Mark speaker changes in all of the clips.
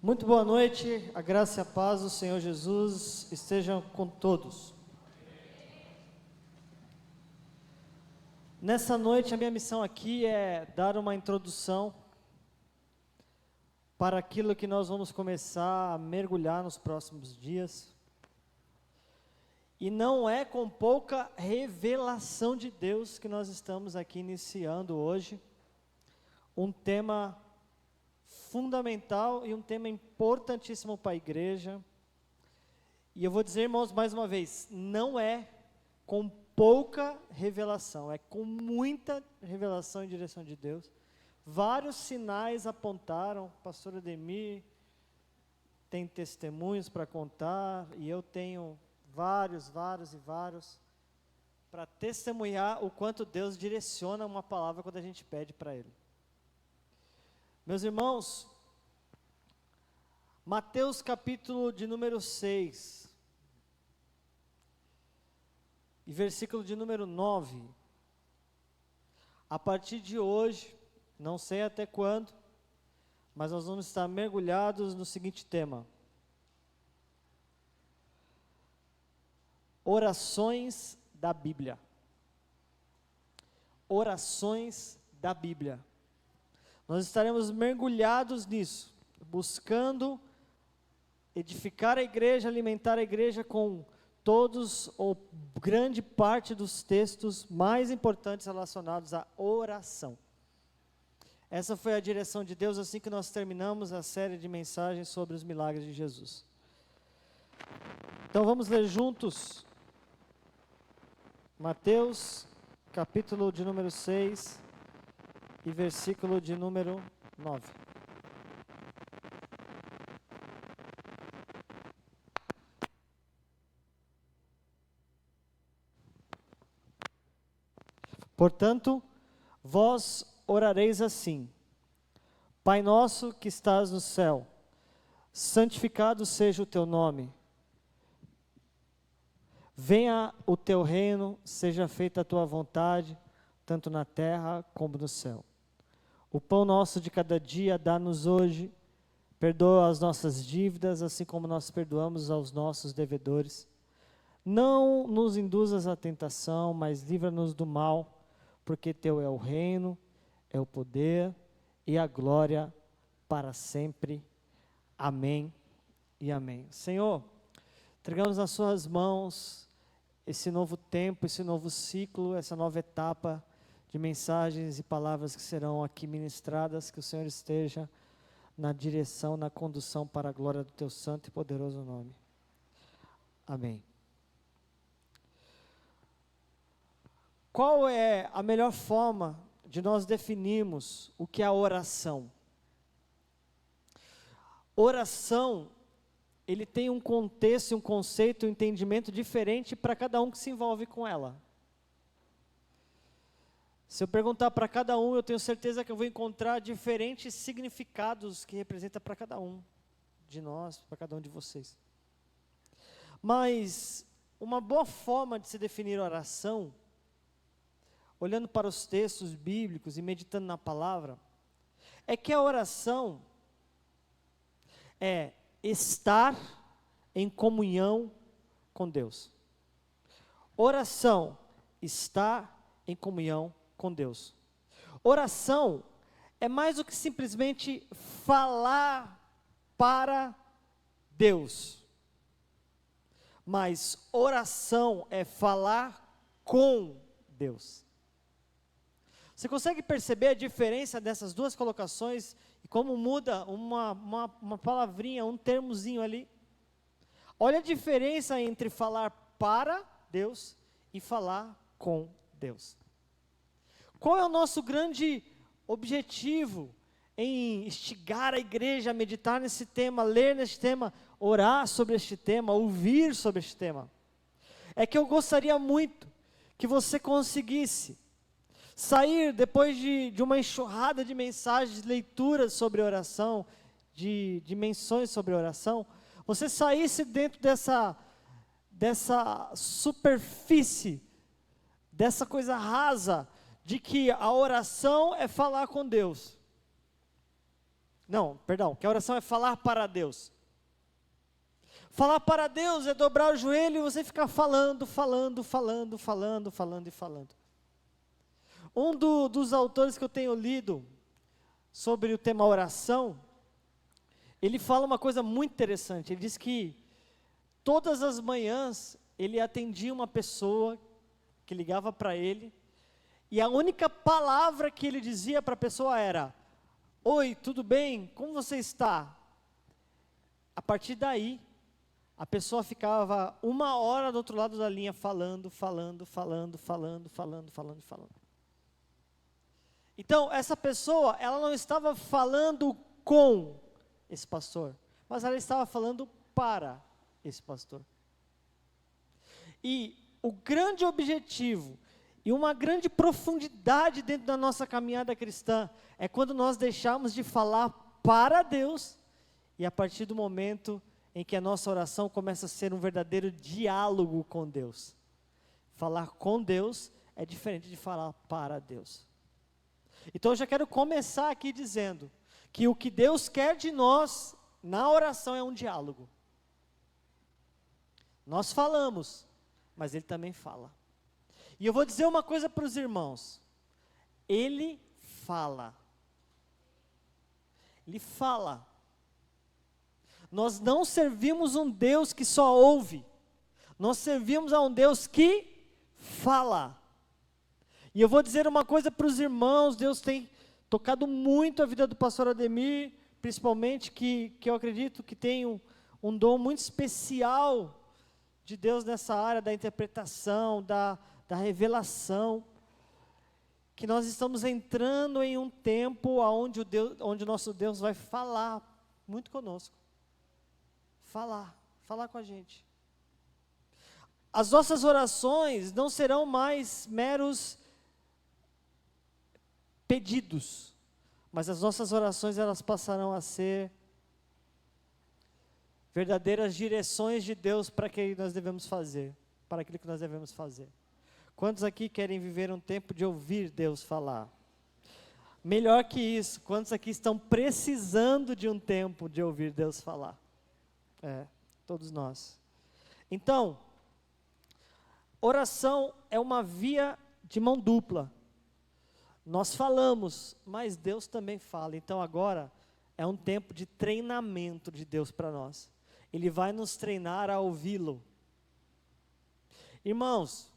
Speaker 1: Muito boa noite, a graça e a paz do Senhor Jesus estejam com todos. Nessa noite a minha missão aqui é dar uma introdução para aquilo que nós vamos começar a mergulhar nos próximos dias. E não é com pouca revelação de Deus que nós estamos aqui iniciando hoje um tema fundamental e um tema importantíssimo para a igreja. E eu vou dizer, irmãos, mais uma vez, não é com pouca revelação, é com muita revelação em direção de Deus. Vários sinais apontaram, pastor Ademir tem testemunhos para contar, e eu tenho vários, para testemunhar o quanto Deus direciona uma palavra quando a gente pede para Ele. Meus irmãos, Mateus capítulo de número 6, e versículo de número 9, a partir de hoje, não sei até quando, mas nós vamos estar mergulhados no seguinte tema: orações da Bíblia. Orações da Bíblia. Nós estaremos mergulhados nisso, buscando edificar a igreja, alimentar a igreja com todos ou grande parte dos textos mais importantes relacionados à oração. Essa foi a direção de Deus assim que nós terminamos a série de mensagens sobre os milagres de Jesus. Então vamos ler juntos Mateus, capítulo de número 6 e versículo de número 9. Portanto, vós orareis assim: Pai nosso que estás no céu, santificado seja o teu nome. Venha o teu reino, seja feita a tua vontade, tanto na terra como no céu. O pão nosso de cada dia dá-nos hoje, perdoa as nossas dívidas, assim como nós perdoamos aos nossos devedores. Não nos induzas à tentação, mas livra-nos do mal, porque teu é o reino, é o poder e a glória para sempre. Amém e amém. Senhor, entregamos nas suas mãos esse novo tempo, esse novo ciclo, essa nova etapa de mensagens e palavras que serão aqui ministradas, que o Senhor esteja na direção, na condução para a glória do teu santo e poderoso nome. Amém. Qual é a melhor forma de nós definirmos o que é a oração? Oração, ele tem um contexto, um conceito, um entendimento diferente para cada um que se envolve com ela. Se eu perguntar para cada um, eu tenho certeza que eu vou encontrar diferentes significados que representa para cada um de nós, para cada um de vocês. Mas uma boa forma de se definir oração, olhando para os textos bíblicos e meditando na palavra, é que a oração é estar em comunhão com Deus. Oração, estar em comunhão com Deus. Oração é mais do que simplesmente falar para Deus, mas oração é falar com Deus. Você consegue perceber a diferença dessas duas colocações e como muda uma palavrinha, um termozinho ali? Olha a diferença entre falar para Deus e falar com Deus. Qual é o nosso grande objetivo em instigar a igreja a meditar nesse tema, ler nesse tema, orar sobre este tema, ouvir sobre este tema? É que eu gostaria muito que você conseguisse sair depois de uma enxurrada de mensagens, leituras sobre oração, de menções sobre oração, você saísse dentro dessa superfície, dessa coisa rasa, de que a oração é falar com Deus. Não, perdão, que a oração é falar para Deus. Falar para Deus é dobrar o joelho e você ficar falando. Dos autores que eu tenho lido sobre o tema oração, ele fala uma coisa muito interessante. Ele diz que todas as manhãs ele atendia uma pessoa que ligava para ele, e a única palavra que ele dizia para a pessoa era: oi, tudo bem? Como você está? A partir daí, a pessoa ficava 1 hora do outro lado da linha falando. Então, essa pessoa, ela não estava falando com esse pastor, mas ela estava falando para esse pastor. E o grande objetivo e uma grande profundidade dentro da nossa caminhada cristã é quando nós deixamos de falar para Deus e a partir do momento em que a nossa oração começa a ser um verdadeiro diálogo com Deus. Falar com Deus é diferente de falar para Deus. Então eu já quero começar aqui dizendo que o que Deus quer de nós na oração é um diálogo. Nós falamos, mas Ele também fala. E eu vou dizer uma coisa para os irmãos. Ele fala. Ele fala. Nós não servimos um Deus que só ouve. Nós servimos a um Deus que fala. E eu vou dizer uma coisa para os irmãos. Deus tem tocado muito a vida do pastor Ademir, principalmente que eu acredito que tem um dom muito especial de Deus nessa área da interpretação, da revelação, que nós estamos entrando em um tempo onde o nosso Deus vai falar muito conosco. Falar com a gente. As nossas orações não serão mais meros pedidos, mas as nossas orações elas passarão a ser verdadeiras direções de Deus para aquilo que nós devemos fazer, para aquilo que nós devemos fazer. Quantos aqui querem viver um tempo de ouvir Deus falar? Melhor que isso, quantos aqui estão precisando de um tempo de ouvir Deus falar? Todos nós. Então, oração é uma via de mão dupla. Nós falamos, mas Deus também fala. Então agora é um tempo de treinamento de Deus para nós. Ele vai nos treinar a ouvi-lo. Irmãos,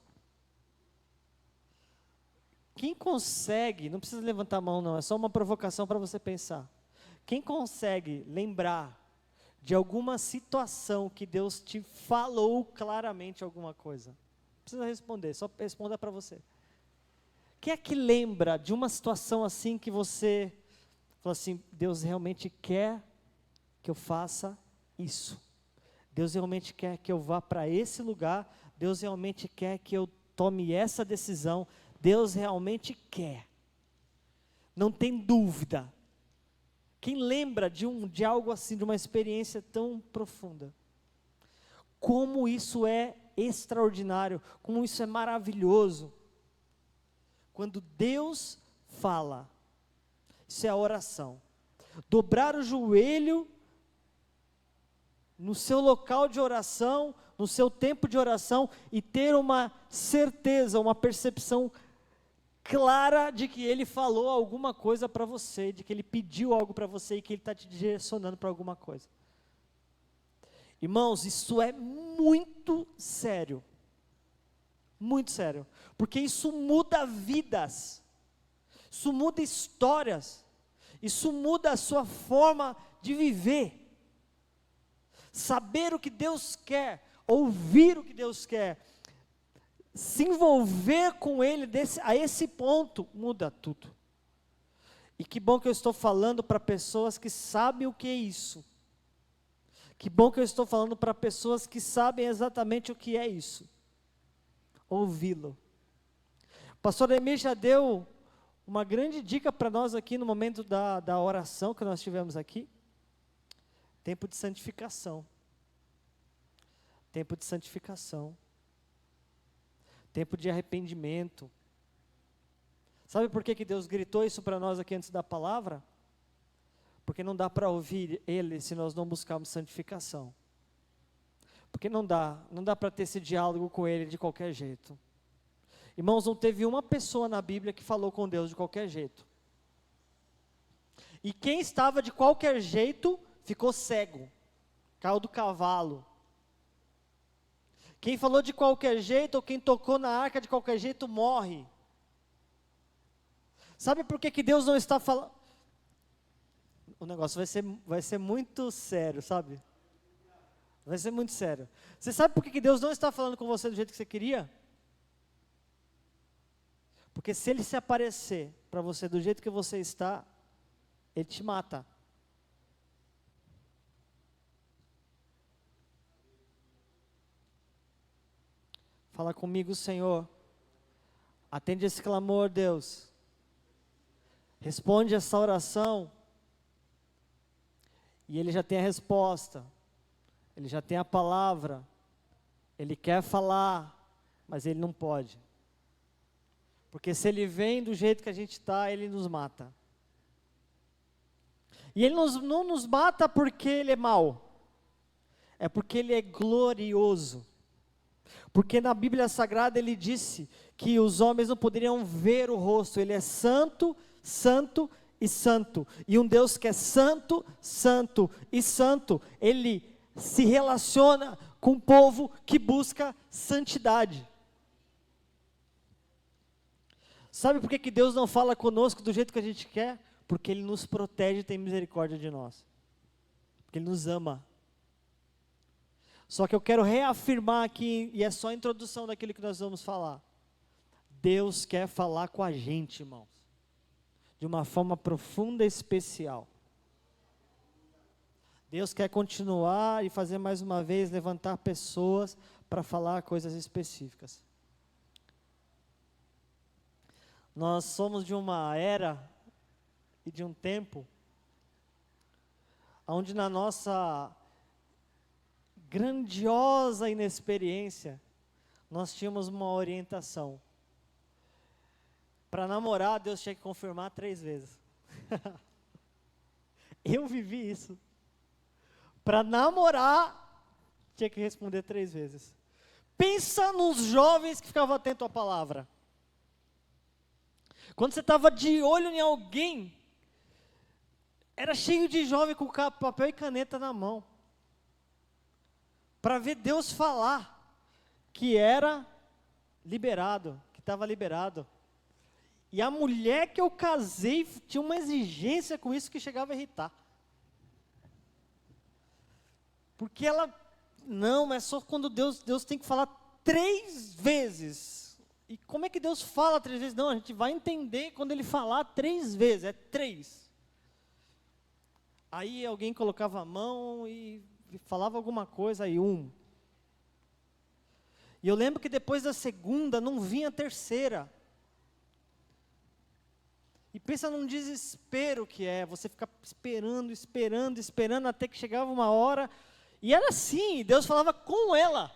Speaker 1: quem consegue, não precisa levantar a mão não, é só uma provocação para você pensar. Quem consegue lembrar de alguma situação que Deus te falou claramente alguma coisa? Não precisa responder, só responda para você. Quem é que lembra de uma situação assim que você falou assim: Deus realmente quer que eu faça isso. Deus realmente quer que eu vá para esse lugar. Deus realmente quer que eu tome essa decisão. Deus realmente quer. Não tem dúvida. Quem lembra de algo assim, de uma experiência tão profunda? Como isso é extraordinário, como isso é maravilhoso. Quando Deus fala, isso é a oração. Dobrar o joelho no seu local de oração, no seu tempo de oração e ter uma certeza, uma percepção clara de que Ele falou alguma coisa para você, de que Ele pediu algo para você e que Ele está te direcionando para alguma coisa. Irmãos, isso é muito sério. Muito sério. Porque isso muda vidas. Isso muda histórias. Isso muda a sua forma de viver. Saber o que Deus quer, ouvir o que Deus quer, se envolver com Ele a esse ponto, muda tudo. E que bom que eu estou falando para pessoas que sabem o que é isso. Que bom que eu estou falando para pessoas que sabem exatamente o que é isso. Ouvi-lo. O pastor Emir já deu uma grande dica para nós aqui no momento da oração que nós tivemos aqui. Tempo de santificação. Tempo de santificação. Tempo de arrependimento. Sabe por que Deus gritou isso para nós aqui antes da palavra? Porque não dá para ouvir Ele se nós não buscarmos santificação. Porque não dá para ter esse diálogo com Ele de qualquer jeito. Irmãos, não teve uma pessoa na Bíblia que falou com Deus de qualquer jeito. E quem estava de qualquer jeito, ficou cego, caiu do cavalo. Quem falou de qualquer jeito, ou quem tocou na arca de qualquer jeito, morre. Sabe por que Deus não está falando? O negócio vai ser muito sério, sabe? Vai ser muito sério. Você sabe por que Deus não está falando com você do jeito que você queria? Porque se Ele se aparecer para você do jeito que você está, Ele te mata. Fala comigo, Senhor. Atende esse clamor, Deus. Responde essa oração. E Ele já tem a resposta. Ele já tem a palavra. Ele quer falar, mas Ele não pode. Porque se Ele vem do jeito que a gente está, Ele nos mata. E Ele não nos mata porque Ele é mau. É porque Ele é glorioso. Porque na Bíblia Sagrada Ele disse que os homens não poderiam ver o rosto. Ele é santo, santo e santo. E um Deus que é santo, santo e santo, Ele se relaciona com um povo que busca santidade. Sabe por que Deus não fala conosco do jeito que a gente quer? Porque Ele nos protege e tem misericórdia de nós. Porque Ele nos ama. Só que eu quero reafirmar aqui, e é só a introdução daquilo que nós vamos falar. Deus quer falar com a gente, irmãos. De uma forma profunda e especial. Deus quer continuar e fazer mais uma vez, levantar pessoas para falar coisas específicas. Nós somos de uma era e de um tempo onde na nossa grandiosa inexperiência, nós tínhamos uma orientação. Para namorar, Deus tinha que confirmar 3 vezes. Eu vivi isso. Para namorar, tinha que responder 3 vezes. Pensa nos jovens que ficavam atentos à palavra. Quando você estava de olho em alguém, era cheio de jovem com papel e caneta na mão. Para ver Deus falar que era liberado, que estava liberado. E a mulher que eu casei tinha uma exigência com isso que chegava a irritar. Porque ela, não, mas só quando Deus tem que falar 3 vezes. E como é que Deus fala 3 vezes? Não, a gente vai entender quando Ele falar 3 vezes, é 3. Aí alguém colocava a mão e falava alguma coisa, aí 1. E eu lembro que depois da segunda, não vinha a terceira. E pensa num desespero que é, você ficar esperando, até que chegava uma hora, e era assim, Deus falava com ela.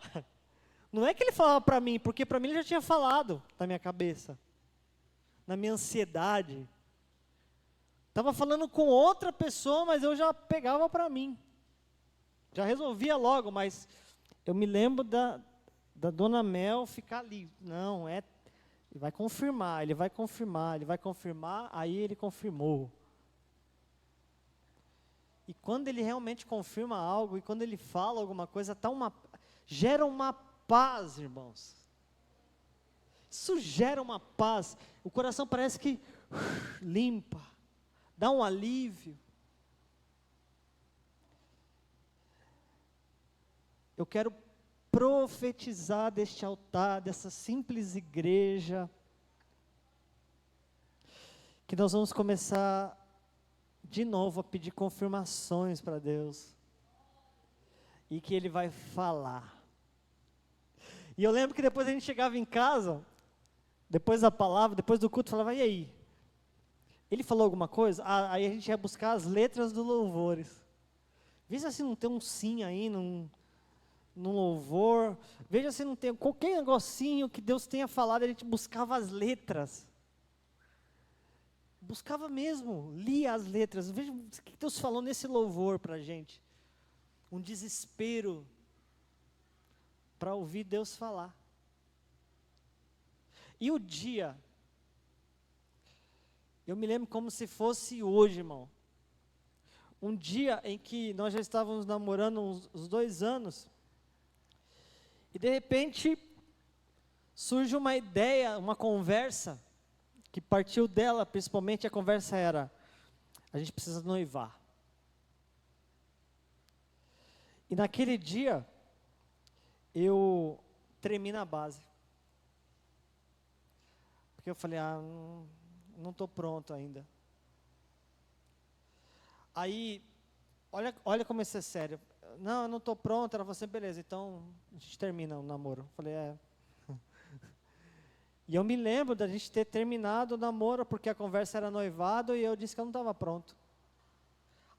Speaker 1: Não é que Ele falava para mim, porque para mim Ele já tinha falado na minha cabeça, na minha ansiedade. Estava falando com outra pessoa, mas eu já pegava para mim. Já resolvia logo, mas eu me lembro da Dona Mel ficar ali. Não, ele vai confirmar, aí Ele confirmou. E quando Ele realmente confirma algo, e quando Ele fala alguma coisa, gera uma paz, irmãos. Isso gera uma paz. O coração parece que limpa, dá um alívio. Eu quero profetizar deste altar, dessa simples igreja, que nós vamos começar de novo a pedir confirmações para Deus, e que Ele vai falar. E eu lembro que depois a gente chegava em casa, depois da palavra, depois do culto, falava, e aí? Ele falou alguma coisa? Aí a gente ia buscar as letras dos louvores. Veja se não tem um sim aí, no louvor, veja se não tem qualquer negocinho que Deus tenha falado, a gente buscava as letras. buscava mesmo, lia as letras. Veja o que Deus falou nesse louvor para a gente. Um desespero para ouvir Deus falar. E o dia, eu me lembro como se fosse hoje, irmão. Um dia em que nós já estávamos namorando uns 2 anos, e de repente surge uma ideia, uma conversa, que partiu dela, principalmente a conversa era, a gente precisa noivar. E naquele dia, eu tremi na base. Porque eu falei, não estou pronto ainda. Aí, olha como isso é sério. Não, eu não estou pronto. Ela falou assim, beleza, então a gente termina o namoro. Eu falei, E eu me lembro da gente ter terminado o namoro, porque a conversa era noivado, e eu disse que eu não estava pronto.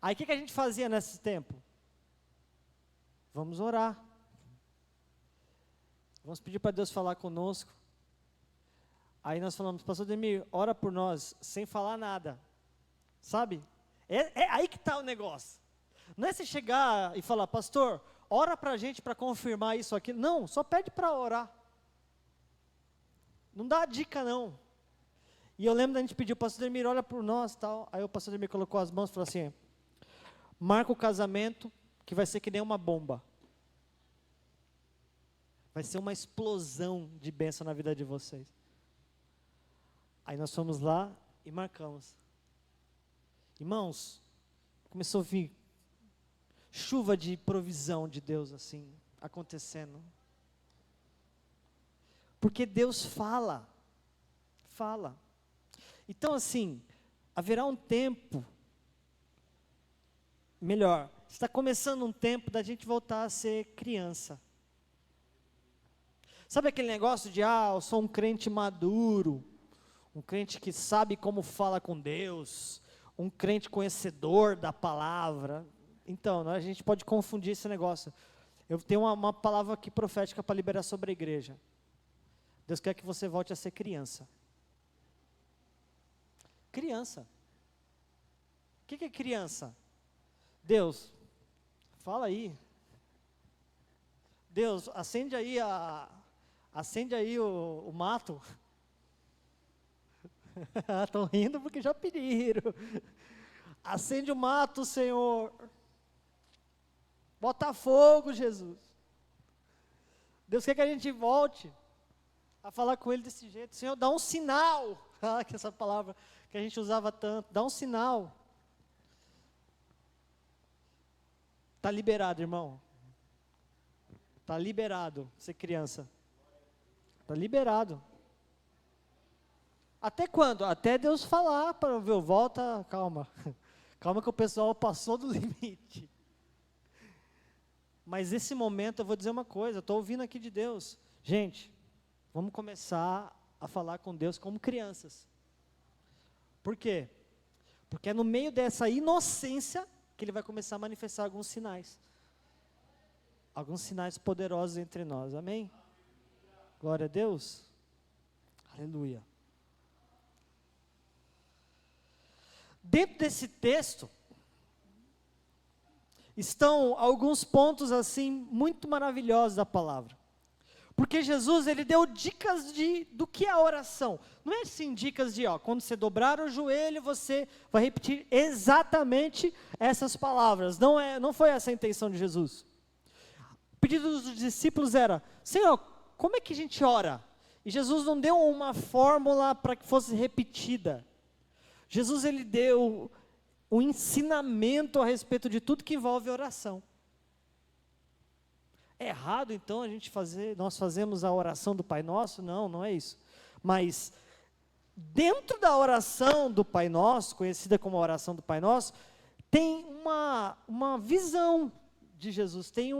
Speaker 1: Aí o que a gente fazia nesse tempo? Vamos orar. Vamos pedir para Deus falar conosco. Aí nós falamos, pastor Ademir, ora por nós, sem falar nada. Sabe? É aí que está o negócio. Não é você chegar e falar, pastor, ora para a gente para confirmar isso aqui. Não, só pede para orar. Não dá dica não. E eu lembro da gente pedir, o pastor Ademir, olha por nós e tal. Aí o pastor Ademir colocou as mãos e falou assim, marca o casamento, que vai ser que nem uma bomba. Vai ser uma explosão de bênção na vida de vocês. Aí nós fomos lá e marcamos. Irmãos, começou a vir chuva de provisão de Deus assim, acontecendo. Porque Deus fala. Então assim, haverá um tempo, melhor, está começando um tempo da gente voltar a ser criança. Sabe aquele negócio de, eu sou um crente maduro, um crente que sabe como fala com Deus, um crente conhecedor da palavra. Então, a gente pode confundir esse negócio. Eu tenho uma palavra aqui profética para liberar sobre a igreja. Deus quer que você volte a ser criança. Criança. O que é criança? Deus, fala aí. Deus, acende aí o mato. Estão rindo porque já pediram. Acende o mato, Senhor. Bota fogo, Jesus. Deus quer que a gente volte a falar com Ele desse jeito. Senhor, dá um sinal. Que essa palavra que a gente usava tanto. Dá um sinal. Está liberado, irmão. Está liberado ser criança. Está liberado. Até quando? Até Deus falar para ver, volta, calma. Calma que o pessoal passou do limite. Mas esse momento eu vou dizer uma coisa, eu estou ouvindo aqui de Deus. Gente, vamos começar a falar com Deus como crianças. Por quê? Porque é no meio dessa inocência que Ele vai começar a manifestar alguns sinais. Alguns sinais poderosos entre nós, amém? Glória a Deus. Aleluia. Dentro desse texto, estão alguns pontos assim, muito maravilhosos da palavra. Porque Jesus, Ele deu dicas do que é a oração. Não é assim, dicas de, quando você dobrar o joelho, você vai repetir exatamente essas palavras. Não foi essa a intenção de Jesus. O pedido dos discípulos era, Senhor, como é que a gente ora? E Jesus não deu uma fórmula para que fosse repetida. Jesus, Ele deu um ensinamento a respeito de tudo que envolve oração. É errado, então, nós fazemos a oração do Pai Nosso? Não é isso. Mas, dentro da oração do Pai Nosso, conhecida como a oração do Pai Nosso, tem uma visão de Jesus, tem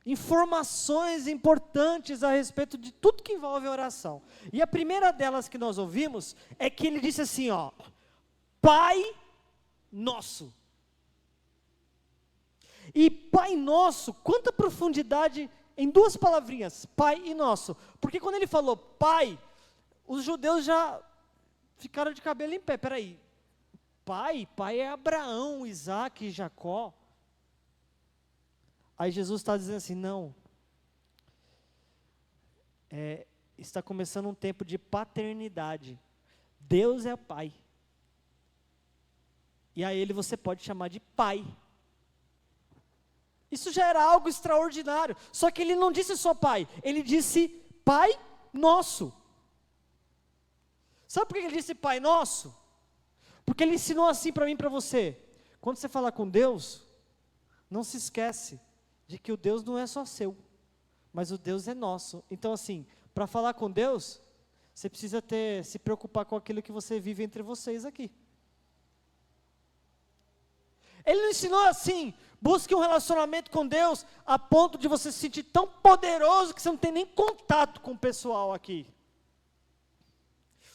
Speaker 1: informações importantes a respeito de tudo que envolve oração. E a primeira delas que nós ouvimos é que Ele disse assim, Pai Nosso. E Pai Nosso, quanta profundidade em 2 palavrinhas, Pai e Nosso. Porque quando Ele falou Pai, os judeus já ficaram de cabelo em pé. Peraí, pai é Abraão, Isaac e Jacó. Aí Jesus está dizendo assim, não, está começando um tempo de paternidade. Deus é pai. E a ele você pode chamar de pai. Isso já era algo extraordinário. Só que ele não disse só pai, ele disse Pai Nosso. Sabe por que ele disse Pai Nosso? Porque ele ensinou assim para mim e para você. Quando você fala com Deus, não se esquece de que o Deus não é só seu, mas o Deus é nosso. Então assim, para falar com Deus, você precisa se preocupar com aquilo que você vive entre vocês aqui. Ele não ensinou assim, busque um relacionamento com Deus a ponto de você se sentir tão poderoso que você não tem nem contato com o pessoal aqui.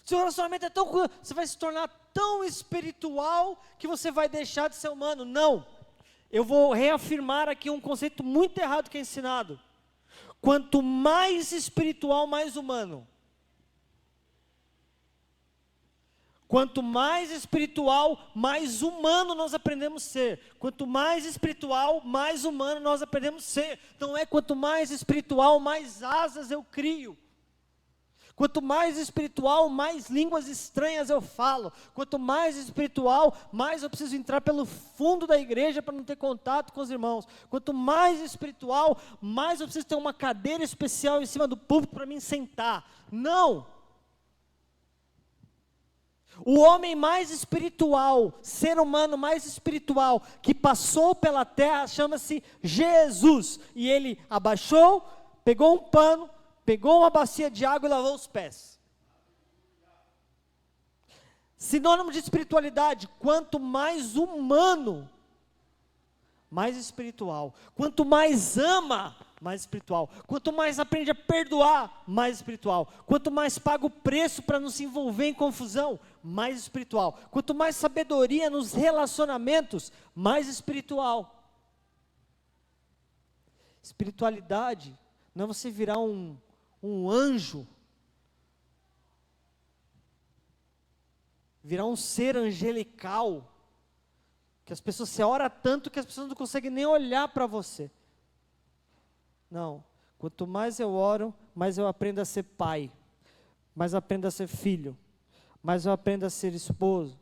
Speaker 1: Seu relacionamento é tão, você vai se tornar tão espiritual que você vai deixar de ser humano. Não, eu vou reafirmar aqui um conceito muito errado que é ensinado. Quanto mais espiritual, mais humano. Quanto mais espiritual, mais humano nós aprendemos a ser. Quanto mais espiritual, mais humano nós aprendemos a ser. Não é quanto mais espiritual, mais asas eu crio. Quanto mais espiritual, mais línguas estranhas eu falo. Quanto mais espiritual, mais eu preciso entrar pelo fundo da igreja para não ter contato com os irmãos. Quanto mais espiritual, mais eu preciso ter uma cadeira especial em cima do púlpito para me sentar. Não! O homem mais espiritual, ser humano mais espiritual, que passou pela terra, chama-se Jesus. E ele abaixou, pegou um pano, pegou uma bacia de água e lavou os pés. Sinônimo de espiritualidade, quanto mais humano, mais espiritual. Quanto mais ama, mais espiritual. Quanto mais aprende a perdoar, mais espiritual. Quanto mais paga o preço para não se envolver em confusão, mais espiritual. Quanto mais sabedoria nos relacionamentos, mais espiritual. Espiritualidade não é você virar um anjo, virar um ser angelical, que as pessoas, você ora tanto que as pessoas não conseguem nem olhar para você. Não, quanto mais eu oro, mais eu aprendo a ser pai, mais eu aprendo a ser filho, mais eu aprendo a ser esposo,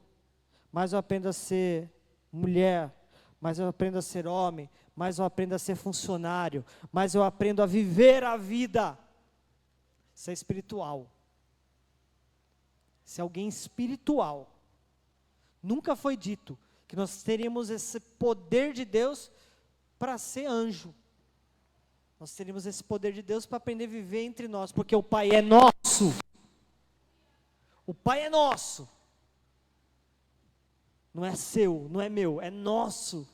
Speaker 1: mais eu aprendo a ser mulher, mais eu aprendo a ser homem, mais eu aprendo a ser funcionário, mais eu aprendo a viver a vida. Isso é espiritual. Isso é alguém espiritual. Nunca foi dito que nós teríamos esse poder de Deus para ser anjo. Nós teríamos esse poder de Deus para aprender a viver entre nós, porque o Pai é nosso. O Pai é nosso. Não é seu, não é meu, é nosso.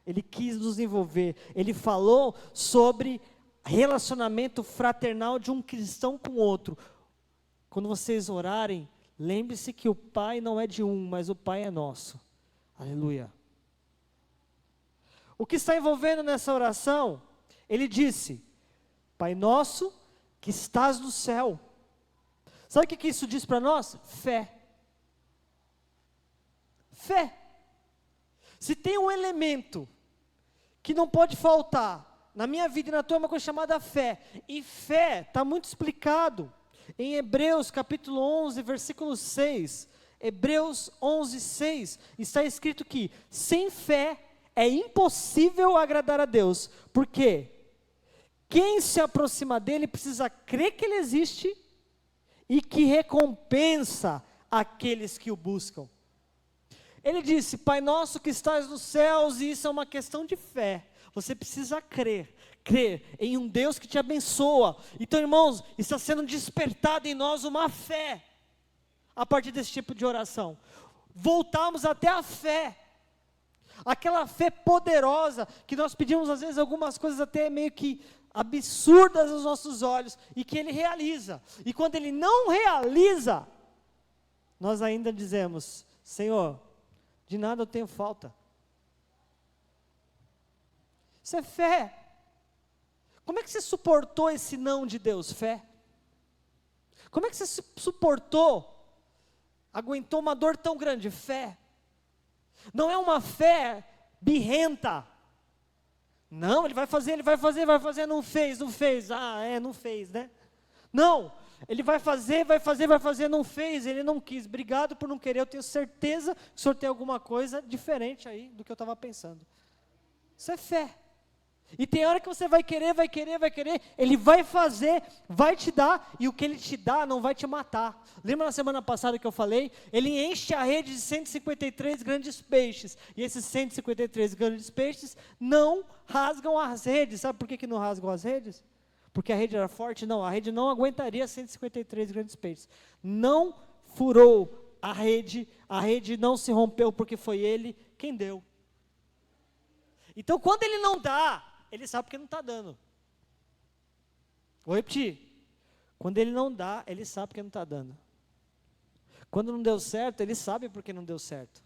Speaker 1: Ele quis nos envolver. Ele falou sobre relacionamento fraternal de um cristão com outro. Quando vocês orarem, lembre-se que o Pai não é de um, mas o Pai é nosso. Aleluia. O que está envolvendo nessa oração? Ele disse, Pai nosso que estás no céu. Sabe o que isso diz para nós? Fé. Fé. Se tem um elemento que não pode faltar na minha vida e na tua, é uma coisa chamada fé. E fé está muito explicado em Hebreus capítulo 11, versículo 6. Hebreus 11, 6, está escrito que sem fé é impossível agradar a Deus. Por quê? Quem se aproxima dele precisa crer que ele existe e que recompensa aqueles que o buscam. Ele disse, Pai nosso que estás nos céus, e isso é uma questão de fé. Você precisa crer em um Deus que te abençoa. Então, irmãos, está sendo despertada em nós uma fé, a partir desse tipo de oração. Voltamos até a fé, aquela fé poderosa, que nós pedimos às vezes algumas coisas até meio que absurdas aos nossos olhos, e que Ele realiza. E quando Ele não realiza, nós ainda dizemos, Senhor, de nada eu tenho falta. Isso é fé. Como é que você suportou esse não de Deus? Fé. Como é que você suportou aguentou uma dor tão grande? Fé. Não é uma fé birrenta. Não, ele vai fazer, não fez. Não fez, né? Não, ele vai fazer, não fez, ele não quis. Obrigado por não querer, eu tenho certeza que o senhor tem alguma coisa diferente aí do que eu estava pensando. Isso é fé. E tem hora que você vai querer, ele vai fazer, vai te dar, e o que ele te dá não vai te matar. Lembra na semana passada que eu falei? Ele enche a rede de 153 grandes peixes, e esses 153 grandes peixes não rasgam as redes. Sabe por que não rasgam as redes? Porque a rede era forte? Não, a rede não aguentaria 153 grandes peixes. Não furou a rede não se rompeu, porque foi ele quem deu. Então, quando ele não dá, ele sabe porque não está dando. Vou repetir. Quando ele não dá, ele sabe porque não está dando. Quando não deu certo, ele sabe porque não deu certo.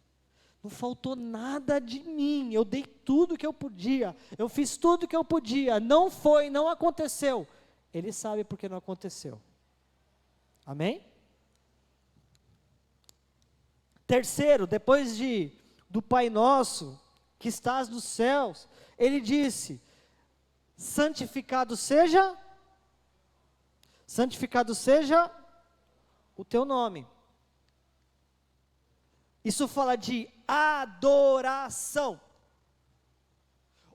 Speaker 1: Não faltou nada de mim, eu dei tudo que eu podia, eu fiz tudo que eu podia, não aconteceu. Ele sabe porque não aconteceu. Amém? Terceiro, depois do Pai Nosso, que estás nos céus, ele disse: santificado seja o teu nome. Isso fala de adoração.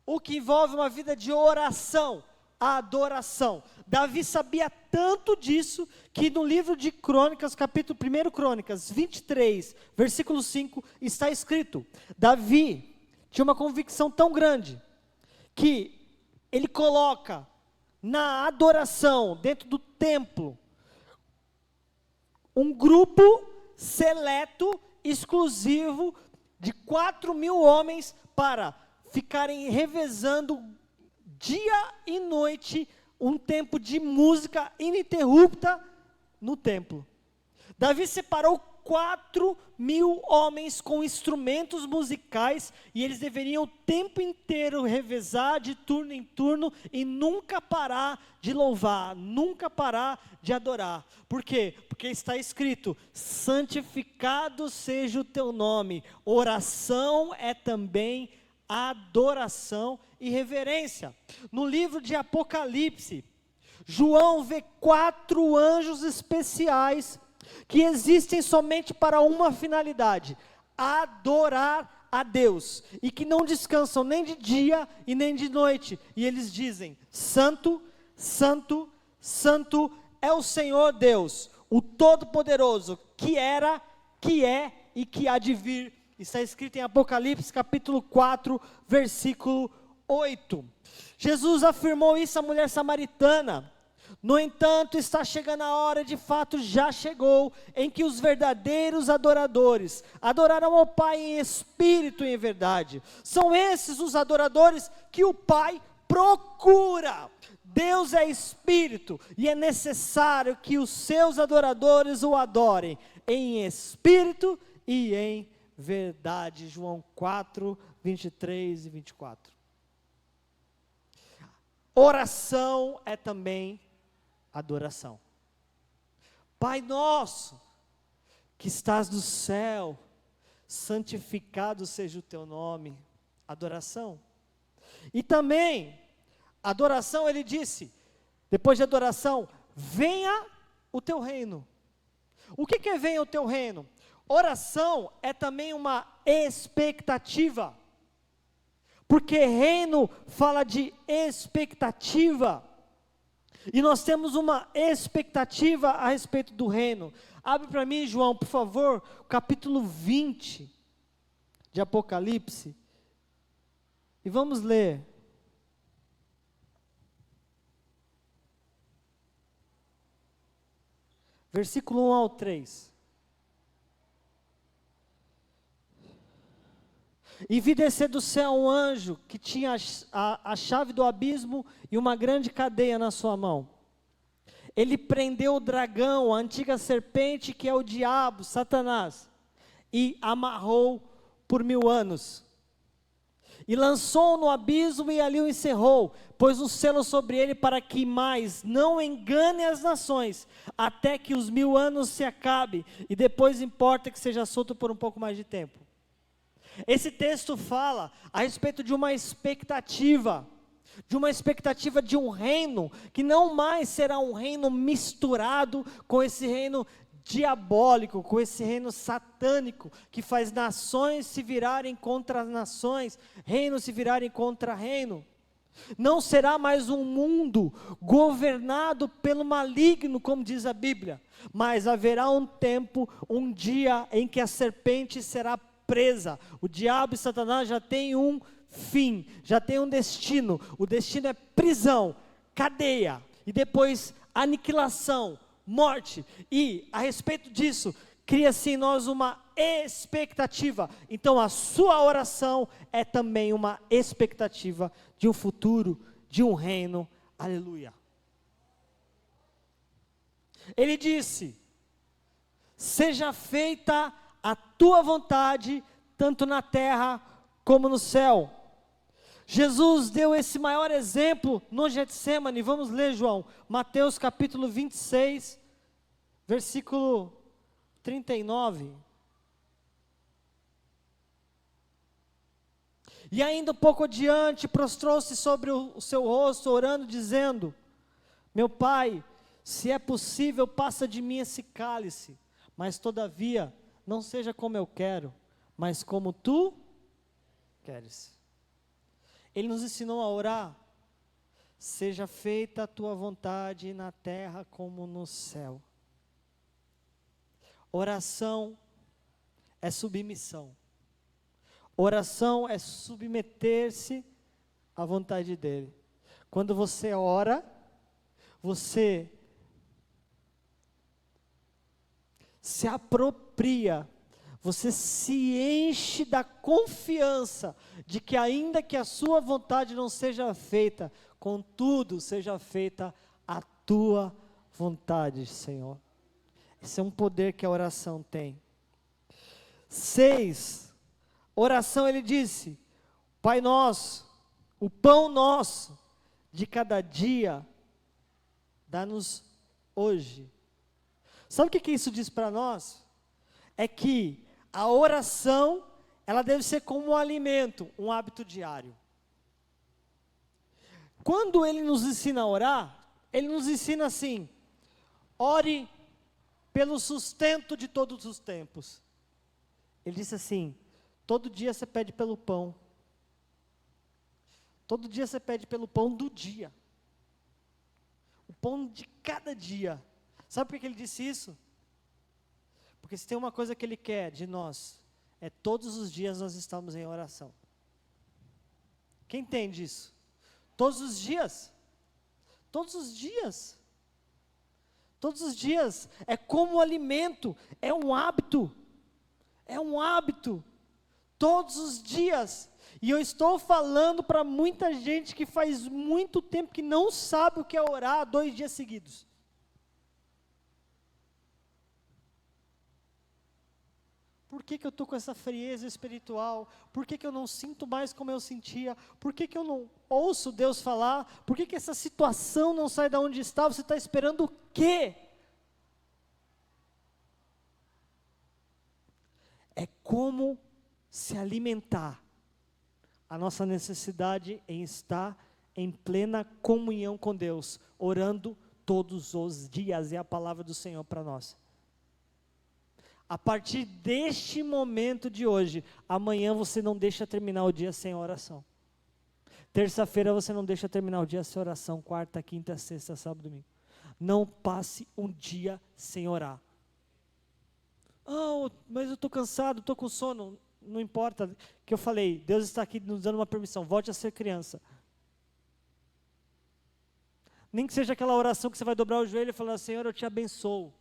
Speaker 1: O que envolve uma vida de oração, adoração. Davi sabia tanto disso, que no livro de Crônicas, capítulo 1 Crônicas 23, versículo 5, está escrito: Davi tinha uma convicção tão grande, que ele coloca na adoração, dentro do templo, um grupo seleto, exclusivo, de 4.000 homens, para ficarem revezando dia e noite, um tempo de música ininterrupta no templo. Davi separou 4.000 homens com instrumentos musicais, e eles deveriam o tempo inteiro revezar de turno em turno, e nunca parar de louvar, nunca parar de adorar. Por quê? Porque está escrito: santificado seja o teu nome. Oração é também adoração e reverência. No livro de Apocalipse, João vê 4 anjos especiais, que existem somente para uma finalidade: adorar a Deus, e que não descansam nem de dia e nem de noite, e eles dizem: Santo, Santo, Santo é o Senhor Deus, o Todo-Poderoso, que era, que é e que há de vir. Está escrito em Apocalipse capítulo 4, versículo 8. Jesus afirmou isso à mulher samaritana. No entanto, está chegando a hora, de fato já chegou, em que os verdadeiros adoradores adorarão ao Pai em espírito e em verdade. São esses os adoradores que o Pai procura. Deus é espírito, e é necessário que os seus adoradores o adorem em espírito e em verdade. João 4, 23 e 24. Oração é também adoração. Pai nosso, que estás no céu, santificado seja o teu nome. Adoração. E também, adoração, ele disse, depois de adoração: venha o teu reino. O que é venha o teu reino? Oração é também uma expectativa, porque reino fala de expectativa, e nós temos uma expectativa a respeito do reino. Abre para mim, João, por favor, o capítulo 20 de Apocalipse, e vamos ler. Versículo 1 ao 3. E vi descer do céu um anjo que tinha a chave do abismo e uma grande cadeia na sua mão. Ele prendeu o dragão, a antiga serpente, que é o diabo, Satanás, e amarrou por 1000 anos. E lançou-o no abismo e ali o encerrou, pôs um selo sobre ele para que mais não engane as nações, até que os 1000 anos se acabem, e depois importa que seja solto por um pouco mais de tempo. Esse texto fala a respeito de uma expectativa de um reino, que não mais será um reino misturado com esse reino diabólico, com esse reino satânico, que faz nações se virarem contra nações, reinos se virarem contra reino. Não será mais um mundo governado pelo maligno, como diz a Bíblia, mas haverá um tempo, um dia em que a serpente será presa. O diabo e Satanás já têm um fim, já tem um destino. O destino é prisão, cadeia e depois aniquilação, morte. E a respeito disso, cria-se em nós uma expectativa. Então a sua oração é também uma expectativa de um futuro, de um reino. Aleluia. Ele disse: seja feita a tua vontade, tanto na terra como no céu. Jesus deu esse maior exemplo no Getsêmani. Vamos ler, João, Mateus capítulo 26, versículo 39. E ainda um pouco adiante, prostrou-se sobre o seu rosto, orando, dizendo: meu Pai, se é possível, passa de mim esse cálice, mas todavia, não seja como eu quero, mas como tu queres. Ele nos ensinou a orar: seja feita a tua vontade na terra como no céu. Oração é submissão. Oração é submeter-se à vontade dele. Quando você ora, você se apropria, você se enche da confiança de que ainda que a sua vontade não seja feita, contudo seja feita a tua vontade, Senhor. Esse é um poder que a oração tem. 6, oração, ele disse: Pai nosso, o pão nosso de cada dia, dá-nos hoje. Sabe o que isso diz para nós? É que a oração, ela deve ser como um alimento, um hábito diário. Quando ele nos ensina a orar, ele nos ensina assim: ore pelo sustento de todos os tempos. Ele disse assim: todo dia você pede pelo pão. Todo dia você pede pelo pão do dia. O pão de cada dia. Sabe por que ele disse isso? Porque se tem uma coisa que ele quer de nós, é todos os dias nós estamos em oração. Quem entende isso? Todos os dias. Todos os dias. Todos os dias. É como um alimento, é um hábito. É um hábito. Todos os dias. E eu estou falando para muita gente que faz muito tempo que não sabe o que é orar 2 dias seguidos. Por que eu estou com essa frieza espiritual? Por que eu não sinto mais como eu sentia? Por que eu não ouço Deus falar? Por que essa situação não sai de onde está? Você está esperando o quê? É como se alimentar. A nossa necessidade em estar em plena comunhão com Deus, orando todos os dias, é a palavra do Senhor para nós. A partir deste momento de hoje, amanhã você não deixa terminar o dia sem oração. Terça-feira você não deixa terminar o dia sem oração. Quarta, quinta, sexta, sábado, domingo. Não passe um dia sem orar. Mas eu estou cansado, estou com sono. Não importa, que eu falei, Deus está aqui nos dando uma permissão, volte a ser criança. Nem que seja aquela oração que você vai dobrar o joelho e falar: Senhor, eu te abençoo.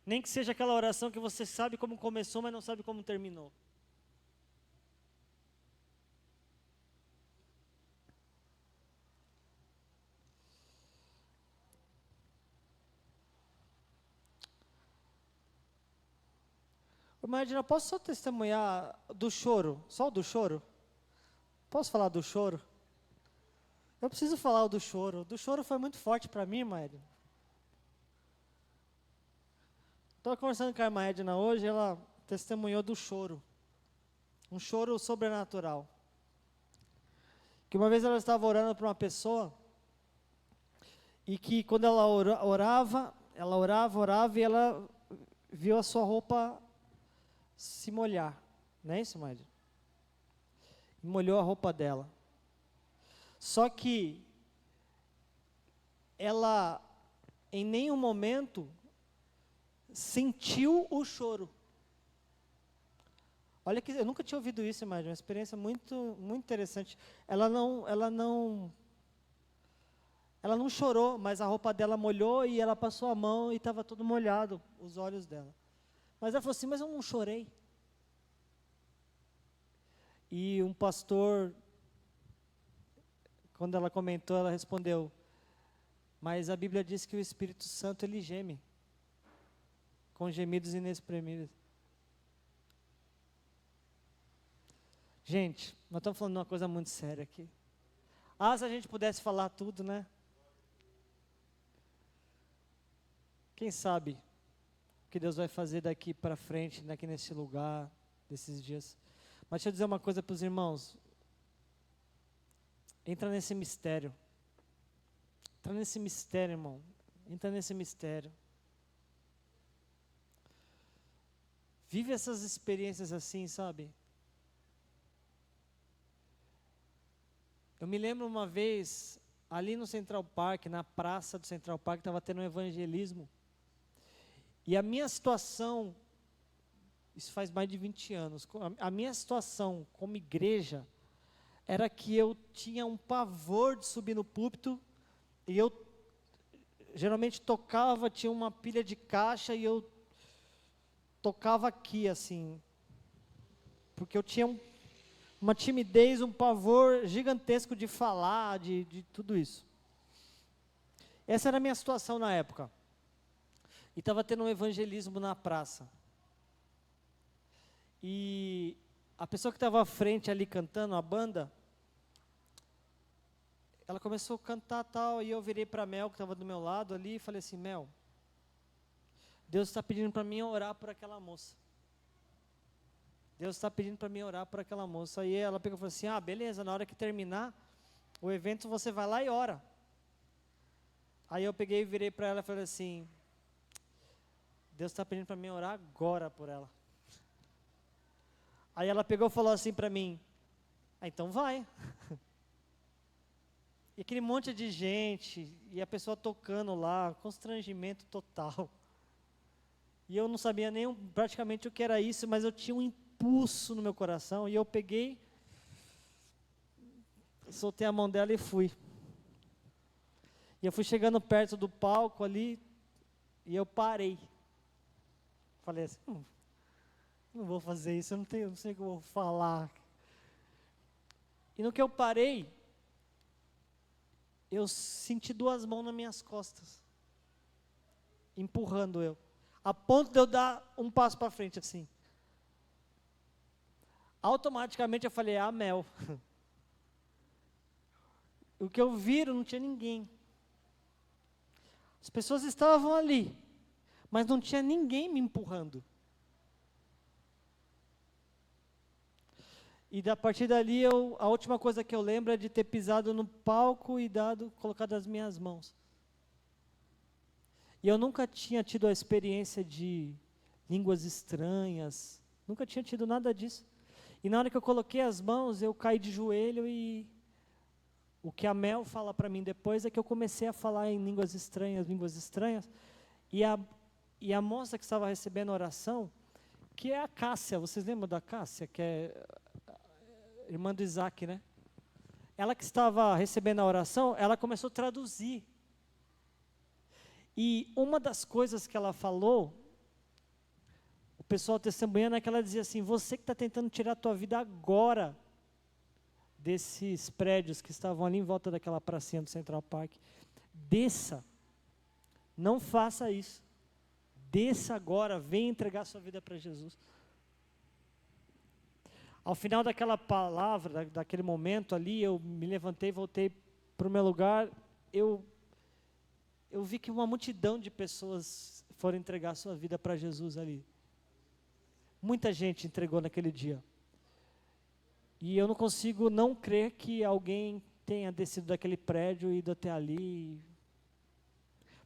Speaker 1: Nem que seja aquela oração que você sabe como começou, mas não sabe como terminou. Imagina, posso só testemunhar do choro? Só o do choro? Posso falar do choro? Eu preciso falar o do choro. O do choro foi muito forte para mim, Maedna. Estava conversando com a irmã Edna hoje, ela testemunhou do choro. Um choro sobrenatural. Que uma vez ela estava orando para uma pessoa, e que quando ela orava e ela viu a sua roupa se molhar. Não é isso, Maedna? Molhou a roupa dela. Só que ela, em nenhum momento, sentiu o choro. Olha que eu nunca tinha ouvido isso, mas uma experiência muito, muito interessante. Ela não chorou, mas a roupa dela molhou e ela passou a mão e estava todo molhado, os olhos dela. Mas ela falou assim, mas eu não chorei. E um pastor, quando ela comentou, ela respondeu, mas a Bíblia diz que o Espírito Santo, ele geme, com gemidos inexprimíveis. Gente, nós estamos falando de uma coisa muito séria aqui. Se a gente pudesse falar tudo, né? Quem sabe o que Deus vai fazer daqui para frente, daqui nesse lugar, desses dias. Mas deixa eu dizer uma coisa para os irmãos. Entra nesse mistério. Entra nesse mistério, irmão. Entra nesse mistério. Vive essas experiências assim, sabe? Eu me lembro uma vez, ali no Central Park, na praça do Central Park, estava tendo um evangelismo. E a minha situação, isso faz mais de 20 anos, a minha situação como igreja, era que eu tinha um pavor de subir no púlpito, e eu geralmente tocava, tinha uma pilha de caixa, e eu tocava aqui, assim, porque eu tinha uma timidez, um pavor gigantesco de falar, de tudo isso. Essa era a minha situação na época. E estava tendo um evangelismo na praça. E a pessoa que estava à frente ali cantando, a banda, ela começou a cantar tal, e eu virei para a Mel, que estava do meu lado ali, e falei assim, Mel, Deus está pedindo para mim orar por aquela moça. Deus está pedindo para mim orar por aquela moça. Aí ela pegou e falou assim, beleza, na hora que terminar o evento você vai lá e ora. Aí eu peguei e virei para ela e falei assim, Deus está pedindo para mim orar agora por ela. Aí ela pegou e falou assim para mim, então vai. E aquele monte de gente, e a pessoa tocando lá, constrangimento total. E eu não sabia nem praticamente o que era isso, mas eu tinha um impulso no meu coração, e eu peguei, soltei a mão dela e fui. E eu fui chegando perto do palco ali, e eu parei. Falei assim, não vou fazer isso, eu não sei o que eu vou falar. E no que eu parei, eu senti 2 mãos nas minhas costas, empurrando eu, a ponto de eu dar um passo para frente assim. Automaticamente eu falei, Mel. O que eu vi, não tinha ninguém. As pessoas estavam ali, mas não tinha ninguém me empurrando. E a partir dali, a última coisa que eu lembro é de ter pisado no palco e colocado as minhas mãos. E eu nunca tinha tido a experiência de línguas estranhas, nunca tinha tido nada disso. E na hora que eu coloquei as mãos, eu caí de joelho e o que a Mel fala para mim depois é que eu comecei a falar em línguas estranhas, e a moça que estava recebendo a oração, que é a Cássia, vocês lembram da Cássia, que é irmã do Isaac, né? Ela que estava recebendo a oração, ela começou a traduzir. E uma das coisas que ela falou, o pessoal testemunhando, é que ela dizia assim, você que está tentando tirar a tua vida agora desses prédios que estavam ali em volta daquela pracinha do Central Park, desça, não faça isso, desça agora, venha entregar a sua vida para Jesus. Ao final daquela palavra, daquele momento ali, eu me levantei, voltei para o meu lugar, eu vi que uma multidão de pessoas foram entregar sua vida para Jesus ali. Muita gente entregou naquele dia. E eu não consigo não crer que alguém tenha descido daquele prédio e ido até ali.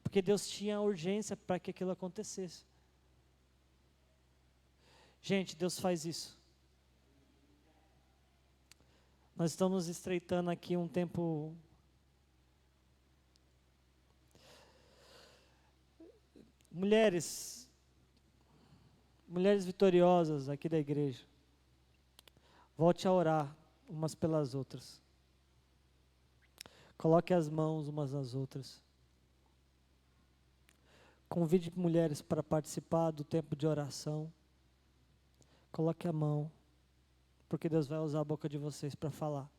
Speaker 1: Porque Deus tinha urgência para que aquilo acontecesse. Gente, Deus faz isso. Nós estamos estreitando aqui um tempo. Mulheres vitoriosas aqui da igreja, volte a orar umas pelas outras. Coloque as mãos umas nas outras. Convide mulheres para participar do tempo de oração. Coloque a mão, porque Deus vai usar a boca de vocês para falar.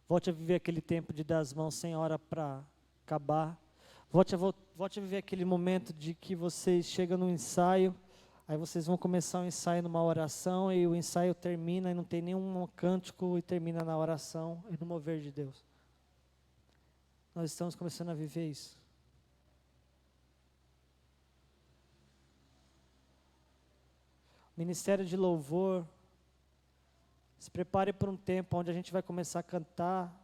Speaker 1: Volte a viver aquele tempo de dar as mãos sem hora para acabar. Volte a viver aquele momento de que vocês chegam no ensaio, aí vocês vão começar o ensaio numa oração, e o ensaio termina e não tem nenhum cântico, e termina na oração e no mover de Deus. Nós estamos começando a viver isso. Ministério de louvor, se prepare para um tempo onde a gente vai começar a cantar,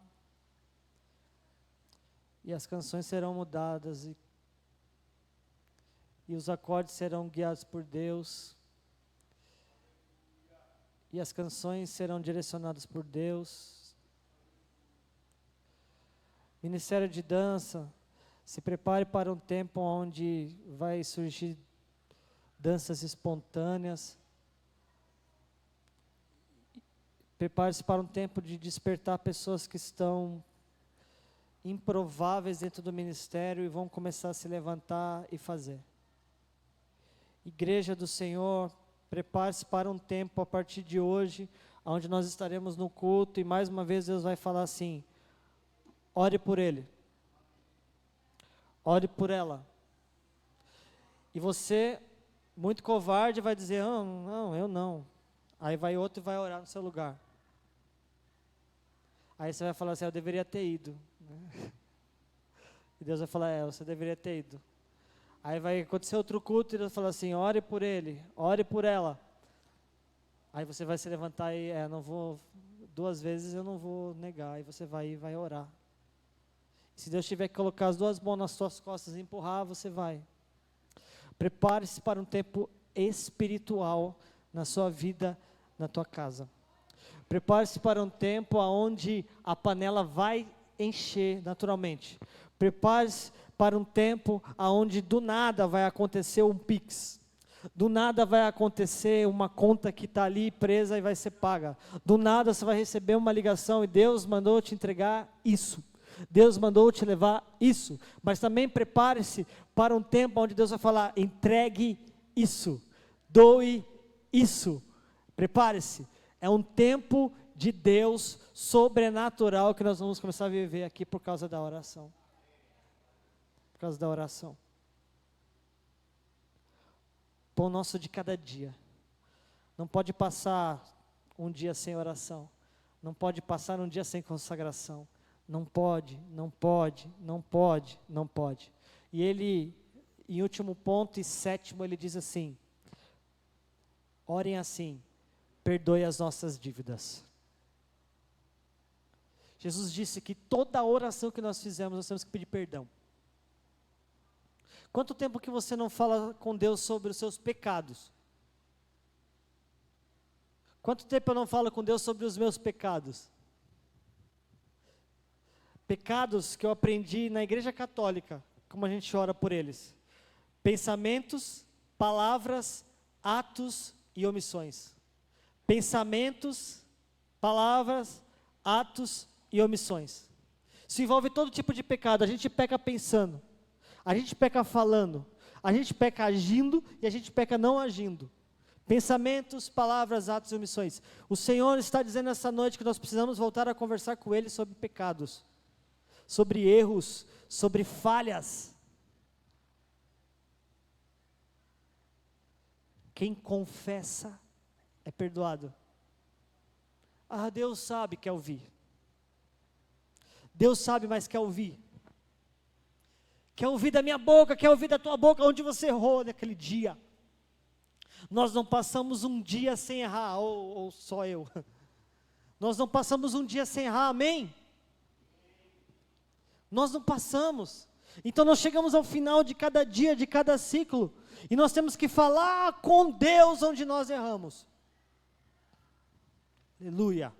Speaker 1: e as canções serão mudadas, e os acordes serão guiados por Deus, e as canções serão direcionadas por Deus. Ministério de dança, se prepare para um tempo onde vai surgir danças espontâneas. Prepare-se para um tempo de despertar pessoas que estão improváveis dentro do ministério e vão começar a se levantar e fazer. Igreja do Senhor, prepare-se para um tempo a partir de hoje, onde nós estaremos no culto e mais uma vez Deus vai falar assim: ore por ele, ore por ela. E você, muito covarde, vai dizer: não, eu não. Aí vai outro e vai orar no seu lugar. Aí você vai falar assim: eu deveria ter ido. E Deus vai falar: você deveria ter ido. Aí vai acontecer outro culto e Deus vai falar assim: ore por ele, ore por ela. Aí você vai se levantar e, não vou, 2 vezes eu não vou negar. Aí você vai e vai orar. Se Deus tiver que colocar as 2 mãos nas suas costas e empurrar, você vai. Prepare-se para um tempo espiritual na sua vida, na tua casa. Prepare-se para um tempo onde a panela vai encher naturalmente. Prepare-se para um tempo onde do nada vai acontecer um Pix. Do nada vai acontecer uma conta que está ali presa e vai ser paga. Do nada você vai receber uma ligação e Deus mandou te entregar isso. Deus mandou te levar isso. Mas também prepare-se para um tempo onde Deus vai falar: entregue isso, doe isso. Prepare-se. É um tempo de Deus sobrenatural que nós vamos começar a viver aqui por causa da oração. Por causa da oração. Pão nosso de cada dia. Não pode passar um dia sem oração. Não pode passar um dia sem consagração. Não pode, não pode, não pode, não pode. E ele, em último ponto e 7º, ele diz assim: orem assim, perdoe as nossas dívidas. Jesus disse que toda oração que nós fizemos, nós temos que pedir perdão. Quanto tempo que você não fala com Deus sobre os seus pecados? Quanto tempo eu não falo com Deus sobre os meus pecados? Pecados que eu aprendi na igreja católica, como a gente ora por eles. Pensamentos, palavras, atos e omissões. Pensamentos, palavras, atos e omissões. Isso envolve todo tipo de pecado. A gente peca pensando, a gente peca falando, a gente peca agindo e a gente peca não agindo. Pensamentos, palavras, atos e omissões. O Senhor está dizendo essa noite que nós precisamos voltar a conversar com Ele sobre pecados, sobre erros, sobre falhas. Quem confessa é perdoado. Ah, Deus sabe, quer ouvir. Deus sabe, mas quer ouvir. Quer ouvir da minha boca, quer ouvir da tua boca, onde você errou naquele dia. Nós não passamos um dia sem errar, ou só eu. Nós não passamos um dia sem errar, amém? Nós não passamos. Então nós chegamos ao final de cada dia, de cada ciclo, e nós temos que falar com Deus onde nós erramos. Aleluia.